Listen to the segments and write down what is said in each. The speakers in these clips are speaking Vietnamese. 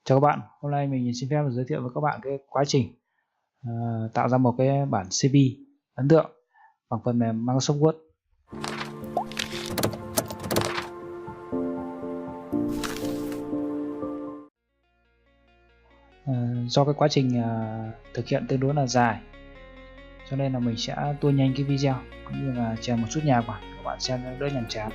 Chào các bạn, hôm nay mình xin phép giới thiệu với các bạn cái quá trình tạo ra một cái bản CV ấn tượng bằng phần mềm Microsoft Word. Do cái quá trình thực hiện tương đối là dài, cho nên là mình sẽ tua nhanh cái video cũng như là chèn một chút nhạc vào các bạn xem đỡ nhàm chán.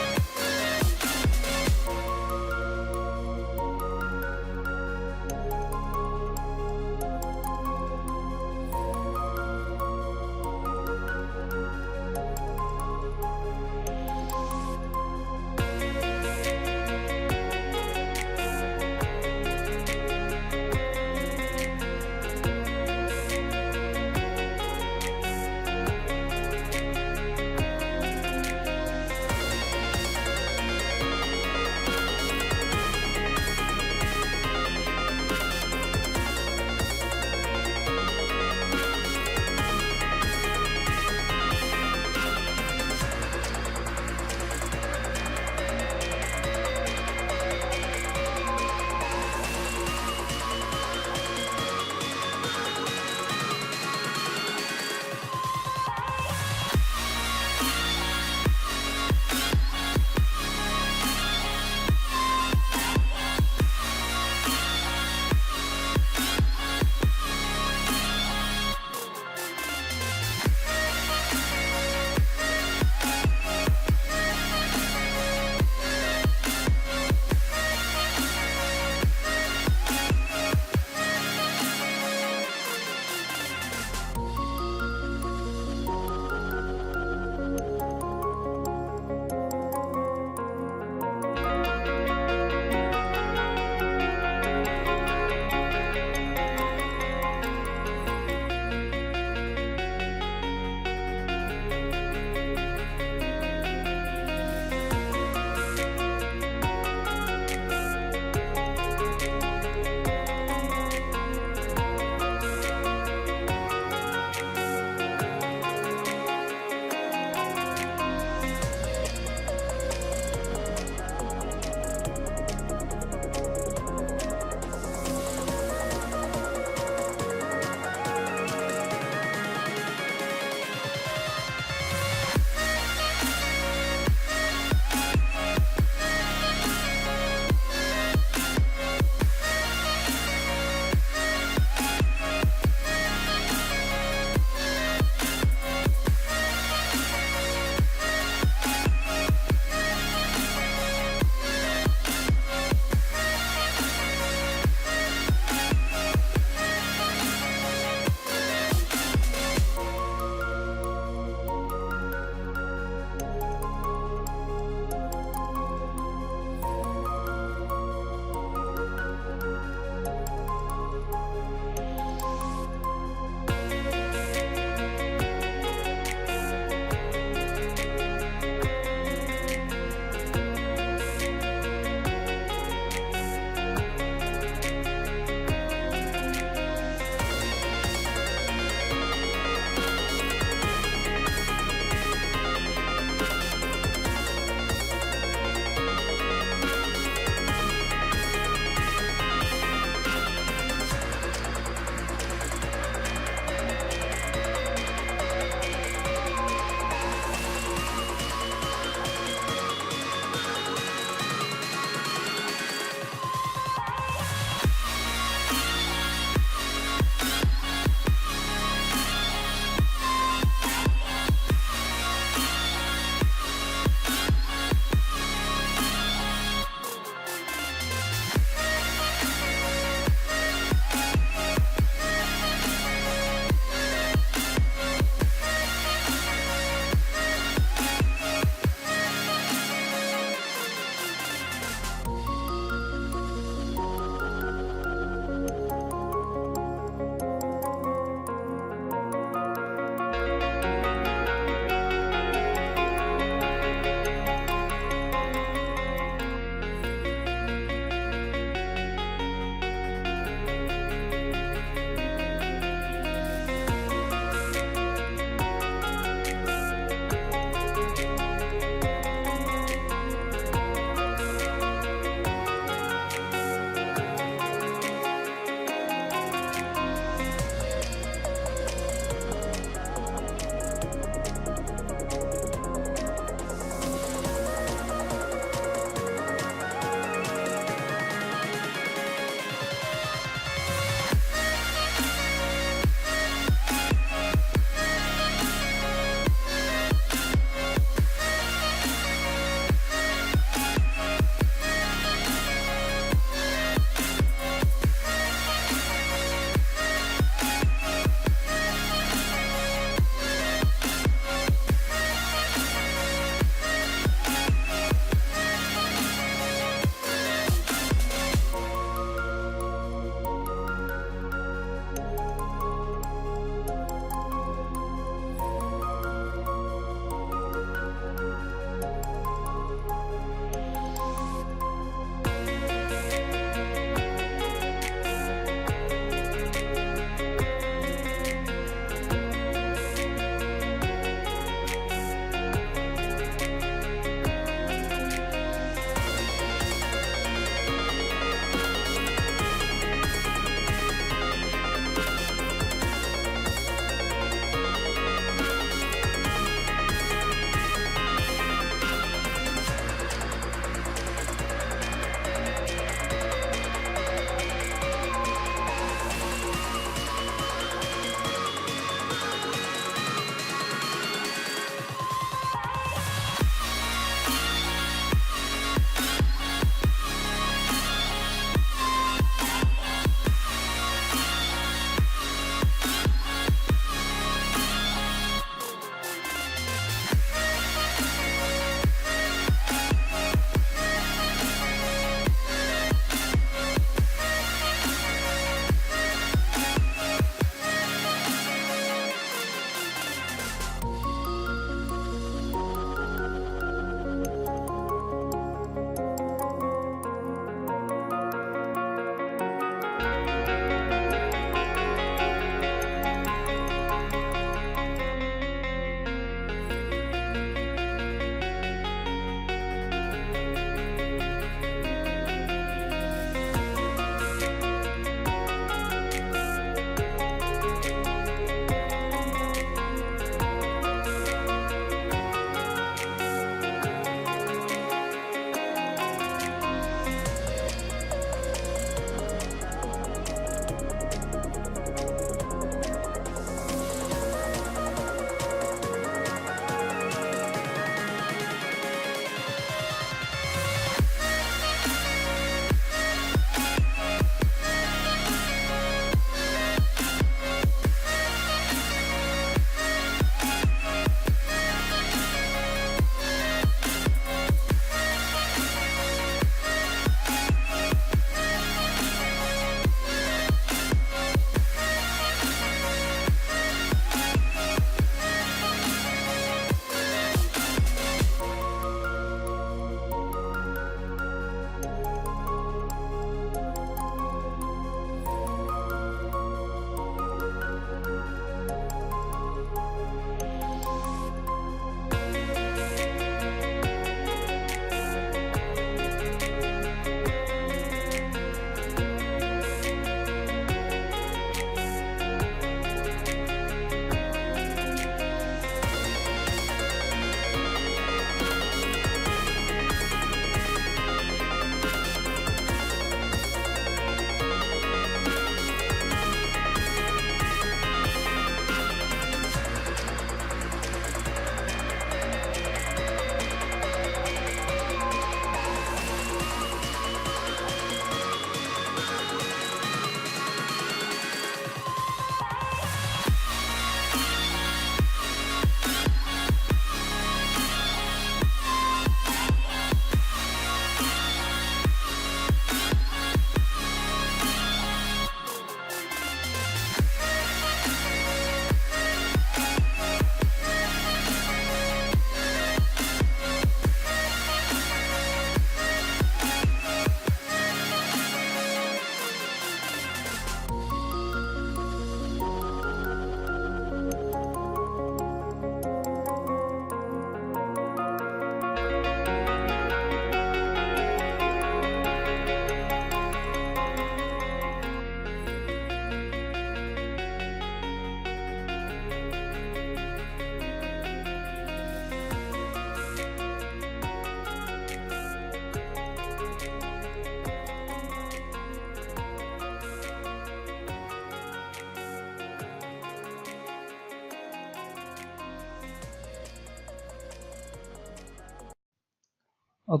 Ok,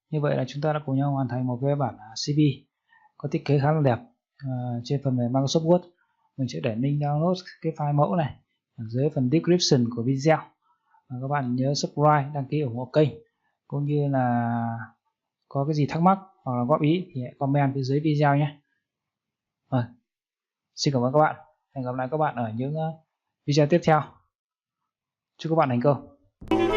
như vậy là chúng ta đã cùng nhau hoàn thành một cái bản CV có thiết kế khá là đẹp. Trên phần mềm Microsoft Word mình sẽ để link download cái file mẫu này ở dưới phần description của video. Các bạn nhớ subscribe, đăng ký ủng hộ kênh, cũng như là có cái gì thắc mắc hoặc là góp ý thì hãy comment phía dưới video nhé. Xin cảm ơn các bạn. Hẹn gặp lại các bạn ở những video tiếp theo. Chúc các bạn thành công.